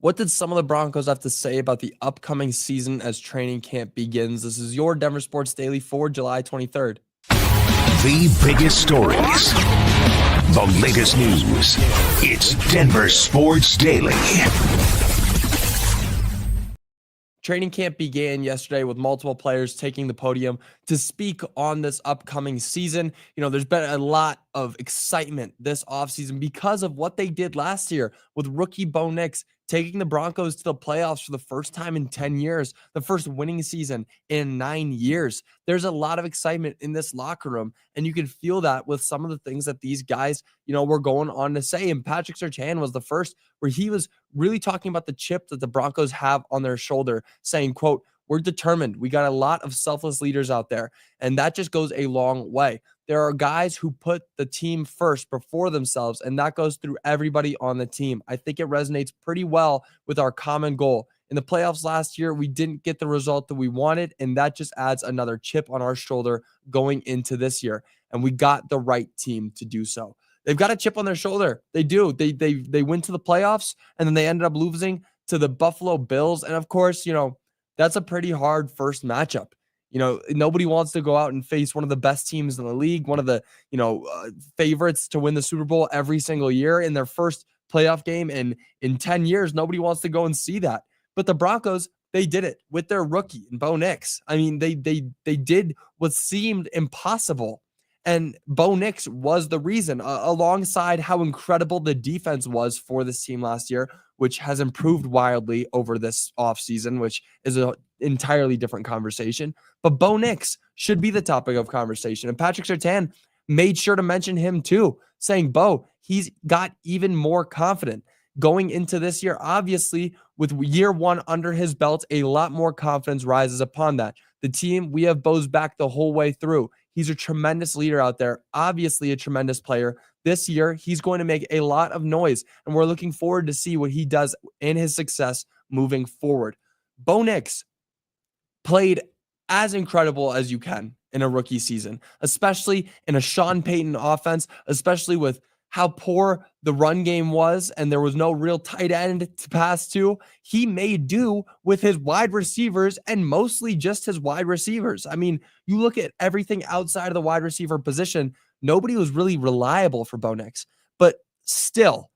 What did some of the Broncos have to say about the upcoming season as training camp begins? This is your Denver Sports Daily for July 23rd. The biggest stories, the latest news. It's Denver Sports Daily. Training camp began yesterday with multiple players taking the podium to speak on this upcoming season. There's been a lot of excitement this offseason because of what they did last year with rookie Bo Nix taking the Broncos to the playoffs for the first time in 10 years, the first winning season in 9 years. There's a lot of excitement in this locker room, and you can feel that with some of the things that these guys, were going on to say. And Patrick Surtain was the first where he was really talking about the chip that the Broncos have on their shoulder, saying, quote, "We're determined. We got a lot of selfless leaders out there." And that just goes a long way. There are guys who put the team first before themselves, and that goes through everybody on the team. I think it resonates pretty well with our common goal. In the playoffs last year, we didn't get the result that we wanted, and that just adds another chip on our shoulder going into this year. And we got the right team to do so. They've got a chip on their shoulder. They do. They went to the playoffs, and then they ended up losing to the Buffalo Bills. And of course, that's a pretty hard first matchup. Nobody wants to go out and face one of the best teams in the league, one of the, favorites to win the Super Bowl every single year in their first playoff game in 10 years. Nobody wants to go and see that. But the Broncos, they did it with their rookie, Bo Nix. I mean, they did what seemed impossible. And Bo Nix was the reason, alongside how incredible the defense was for this team last year, which has improved wildly over this offseason, which is an entirely different conversation. But Bo Nix should be the topic of conversation. And Patrick Surtain made sure to mention him too, saying, Bo, he's got even more confident going into this year. Obviously, with year one under his belt, a lot more confidence rises upon that. The team, we have Bo's back the whole way through. He's a tremendous leader out there, obviously a tremendous player. This year, he's going to make a lot of noise, and we're looking forward to see what he does in his success moving forward. Bo Nix played as incredible as you can in a rookie season, especially in a Sean Payton offense, especially with how poor the run game was, and there was no real tight end to pass to. He made do with his wide receivers, and mostly just his wide receivers. I mean, you look at everything outside of the wide receiver position, nobody was really reliable for Bo Nix. But still,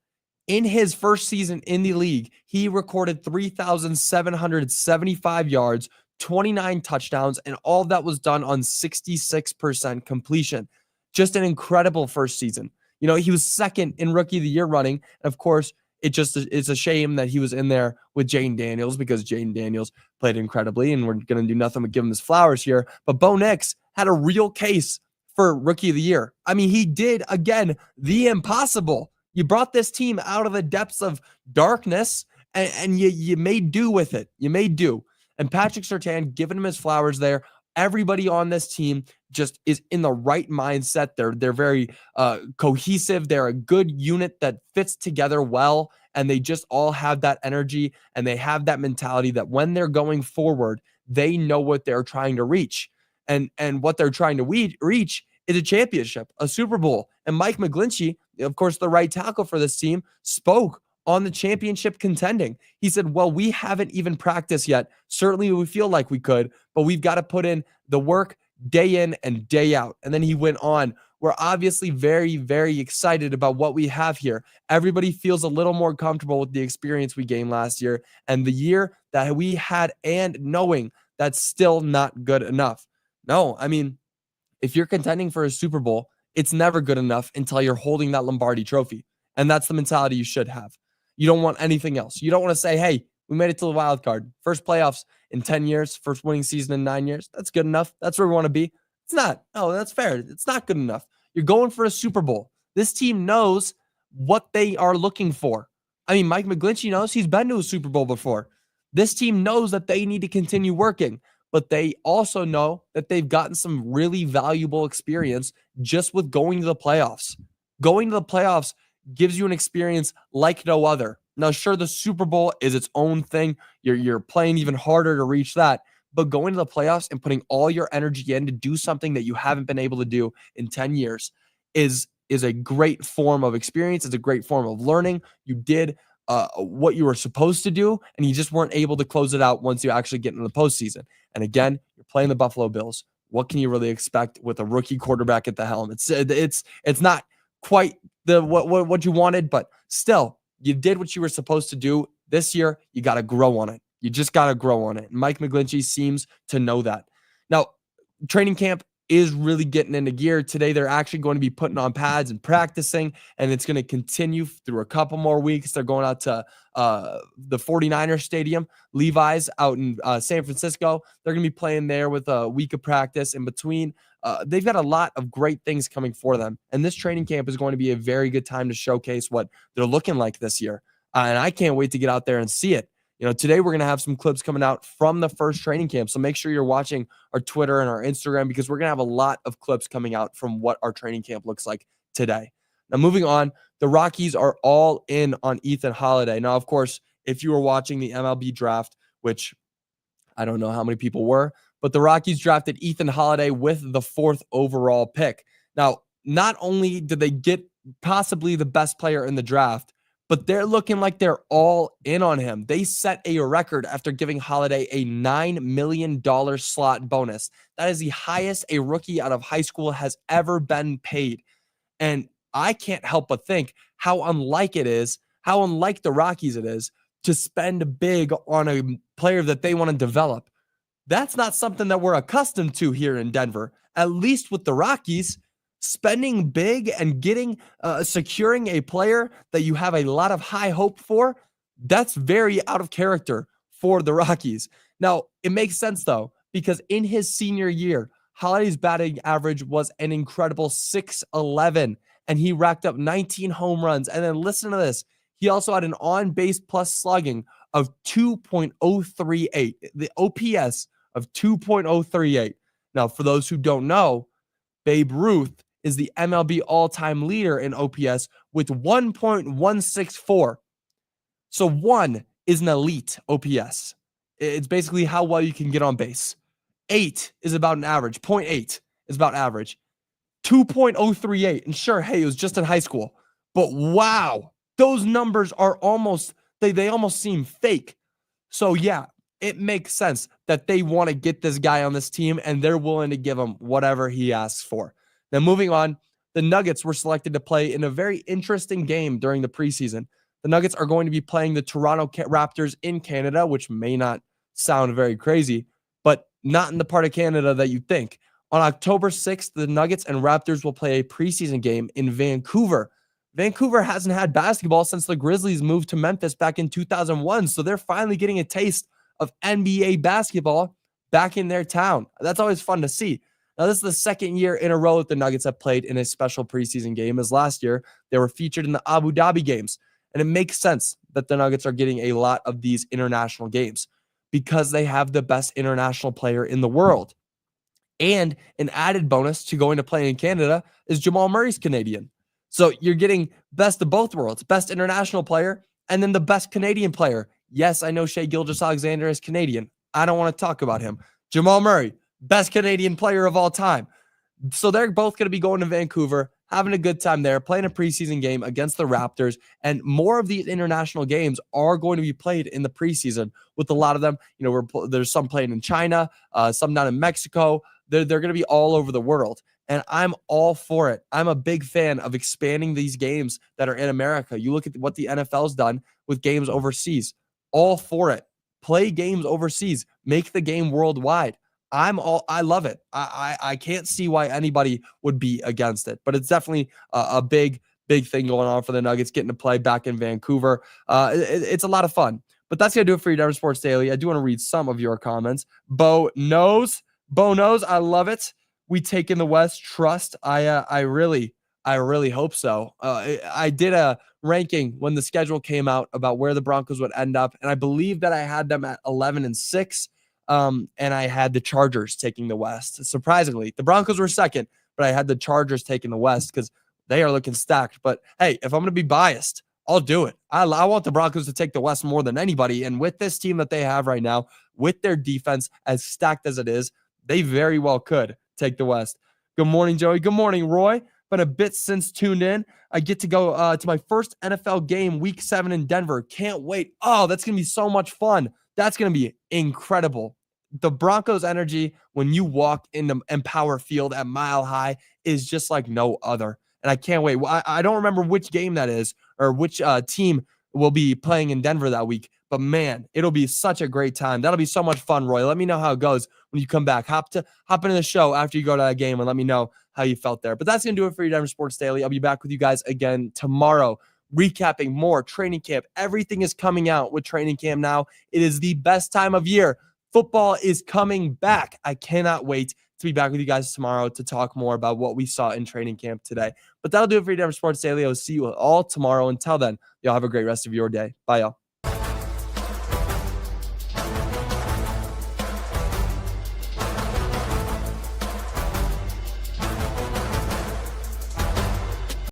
in his first season in the league, he recorded 3,775 yards, 29 touchdowns, and all of that was done on 66% completion. Just an incredible first season. He was second in Rookie of the Year running. And of course, it's a shame that he was in there with Jaden Daniels, because Jaden Daniels played incredibly, and we're going to do nothing but give him his flowers here. But Bo Nix had a real case for Rookie of the Year. I mean, he did, again, the impossible. You brought this team out of the depths of darkness, and you made do with it. You made do. And Patrick Surtain, giving him his flowers there. Everybody on this team just is in the right mindset. They're very cohesive. They're a good unit that fits together well, and they just all have that energy, and they have that mentality that when they're going forward, they know what they're trying to reach. And what they're trying to reach is a championship, a Super Bowl. And Mike McGlinchey, of course, the right tackle for this team, spoke on the championship contending. He said, well, we haven't even practiced yet. Certainly we feel like we could, but we've got to put in the work day in and day out. And then he went on, we're obviously very, very excited about what we have here. Everybody feels a little more comfortable with the experience we gained last year and the year that we had, and knowing that's still not good enough. No, I mean, if you're contending for a Super Bowl, it's never good enough until you're holding that Lombardi trophy. And that's the mentality you should have. You don't want anything else. You don't want to say, hey, we made it to the wild card. First playoffs in 10 years, first winning season in 9 years. That's good enough. That's where we want to be. It's not. No, that's fair. It's not good enough. You're going for a Super Bowl. This team knows what they are looking for. I mean, Mike McGlinchey knows. He's been to a Super Bowl before. This team knows that they need to continue working, but they also know that they've gotten some really valuable experience just with going to the playoffs. Going to the playoffs gives you an experience like no other. Now, sure, the Super Bowl is its own thing. You're playing even harder to reach that. But going to the playoffs and putting all your energy in to do something that you haven't been able to do in 10 years is a great form of experience. It's a great form of learning. You did what you were supposed to do, and you just weren't able to close it out once you actually get into the postseason. And again, you're playing the Buffalo Bills. What can you really expect with a rookie quarterback at the helm? It's not quite the what you wanted, but still, you did what you were supposed to do. This year, you got to grow on it. You just got to grow on it. Mike McGlinchey seems to know that. Now, training camp is really getting into gear. Today, they're actually going to be putting on pads and practicing, and it's going to continue through a couple more weeks. They're going out to the 49ers Stadium, Levi's out in San Francisco. They're going to be playing there with a week of practice in between. They've got a lot of great things coming for them, and this training camp is going to be a very good time to showcase what they're looking like this year. And I can't wait to get out there and see it. Today we're going to have some clips coming out from the first training camp. So make sure you're watching our Twitter and our Instagram, because we're going to have a lot of clips coming out from what our training camp looks like today. Now, moving on, the Rockies are all in on Ethan Holliday. Now, of course, if you were watching the MLB draft, which I don't know how many people were, but the Rockies drafted Ethan Holliday with the 4th overall pick. Now, not only did they get possibly the best player in the draft, but they're looking like they're all in on him. They set a record after giving Holliday a $9 million slot bonus. That is the highest a rookie out of high school has ever been paid. And I can't help but think how unlike the Rockies it is to spend big on a player that they want to develop. That's not something that we're accustomed to here in Denver, at least with the Rockies. Spending big and securing a player that you have a lot of high hope for, that's very out of character for the Rockies. Now, it makes sense, though, because in his senior year, Holliday's batting average was an incredible .611, and he racked up 19 home runs. And then listen to this. He also had an on-base plus slugging of 2.038, the OPS of 2.038. Now, for those who don't know, Babe Ruth is the MLB all-time leader in OPS with 1.164. So 1 is an elite OPS. It's basically how well you can get on base. 8 is about an average. 0.8 is about average. 2.038. And sure, hey, it was just in high school. But wow, those numbers are almost, they almost seem fake. So yeah, it makes sense that they want to get this guy on this team, and they're willing to give him whatever he asks for. Now, moving on, the Nuggets were selected to play in a very interesting game during the preseason. The Nuggets are going to be playing the Toronto Raptors in Canada, which may not sound very crazy, but not in the part of Canada that you think. On October 6th, the Nuggets and Raptors will play a preseason game in Vancouver. Vancouver hasn't had basketball since the Grizzlies moved to Memphis back in 2001, so they're finally getting a taste of NBA basketball back in their town. That's always fun to see. Now, this is the second year in a row that the Nuggets have played in a special preseason game, as last year they were featured in the Abu Dhabi games. And it makes sense that the Nuggets are getting a lot of these international games because they have the best international player in the world. And an added bonus to going to play in Canada is Jamal Murray's Canadian. So you're getting best of both worlds, best international player, and then the best Canadian player. Yes, I know Shai Gilgeous-Alexander is Canadian. I don't want to talk about him. Jamal Murray, best Canadian player of all time. So they're both going to be going to Vancouver, having a good time there, playing a preseason game against the Raptors. And more of these international games are going to be played in the preseason, with a lot of them. There's some playing in China, some down in Mexico. They're going to be all over the world. And I'm all for it. I'm a big fan of expanding these games that are in America. You look at what the NFL's done with games overseas. All for it. Play games overseas. Make the game worldwide. I love it. I can't see why anybody would be against it. But it's definitely a big thing going on for the Nuggets, getting to play back in Vancouver. It's a lot of fun. But that's going to do it for your Denver Sports Daily. I do want to read some of your comments. Bo knows. I love it. We take in the West. Trust. I really hope so. I did a ranking when the schedule came out about where the Broncos would end up, and I believe that I had them at 11-6. And I had the Chargers taking the West. Surprisingly, the Broncos were second, but I had the Chargers taking the West because they are looking stacked. But hey, if I'm going to be biased, I'll do it. I want the Broncos to take the West more than anybody. And with this team that they have right now, with their defense as stacked as it is, they very well could take the West. Good morning, Joey. Good morning, Roy. been a bit since tuned in. I get to go to my first NFL game, Week 7 in Denver. Can't wait. Oh, that's going to be so much fun. That's going to be incredible. The Broncos energy when you walk into Empower Field at Mile High is just like no other. And I can't wait. I don't remember which game that is or which team will be playing in Denver that week. But man, it'll be such a great time. That'll be so much fun, Roy. Let me know how it goes when you come back. Hop into the show after you go to that game and let me know how you felt there. But that's going to do it for your Denver Sports Daily. I'll be back with you guys again tomorrow, recapping more training camp. Everything is coming out with training camp now. It is the best time of year. Football is coming back. I cannot wait to be back with you guys tomorrow to talk more about what we saw in training camp today. But that'll do it for your Denver Sports Daily. I'll see you all tomorrow. Until then, y'all have a great rest of your day. Bye, y'all.